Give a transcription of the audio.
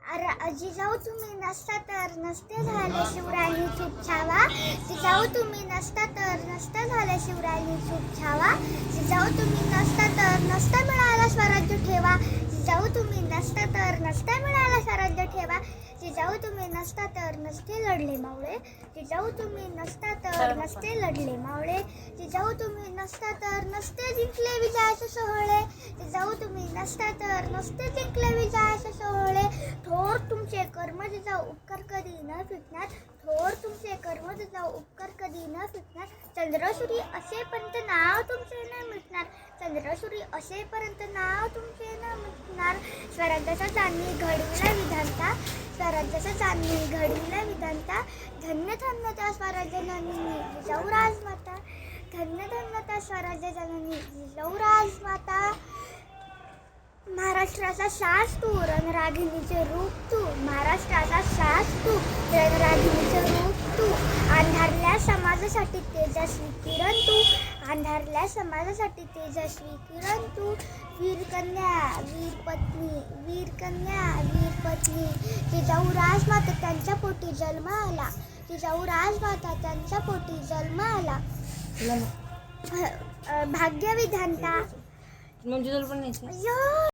जिजाऊ तुम्ही नसता तर नसते झाले शिवरायांनी चूप छावा. जिजाऊ तुम्ही नसता तर नसते झाले शिवरायांनी चूप छावा. जिजाऊ तुम्ही नसता तर नसता मिळाला स्वराज्य ठेवा. जिजाऊ तुम्ही नसता तर नसता मिळाला स्वराज्य ठेवा. जिजाऊ तुम्ही नसता तर नसते लढले मावळे. जिजाऊ तुम्ही नसता तर नसते लढले मावळे. जिजाऊ तुम्ही नसता तर नसते जिंकले विजयाचे सोहळे. जिजाऊ तुम्ही नसता तर नसते जिंकले विजयाचे सोहळे. थोर तुमचे कर्म जिजाऊ उपकार कधी न फिटणार. थोर तुमचे कर्म जिजाऊ उपकार कधी न फिटणार. चंद्रसुरी असेपर्यंत नाव तुमचे न मिटणार. चंद्रसुरी असेपर्यंत नाव तुमचे न मिटणार. स्वराज्याचा चांदणी घडविला विधानता. स्वराज्याचा चांदणी घडविला विधानता. धन्य धन्य त्या स्वराज्य जननी जिजाऊ राजमाता. धन्य धन्य त्या स्वराज्य जननी जिजाऊ राजमाता. महाराष्ट्राचा सास तू रणरागिणीचे रूप तू. महाराष्ट्राचा सास तू रणरागिणीचे रूप तू. अंधारल्या समाजासाठी तेजस्वी किरण तू. अंधारल्या समाजासाठी तेजस्वी किरण तू. वीर कन्या वीर पत्नी वीर कन्या वीर पत्नी. जिजाऊ राजमाता त्यांच्या पोटी जन्म आला. जिजाऊ राजमाता त्यांच्या पोटी जन्म आला. भाग्यविधानता.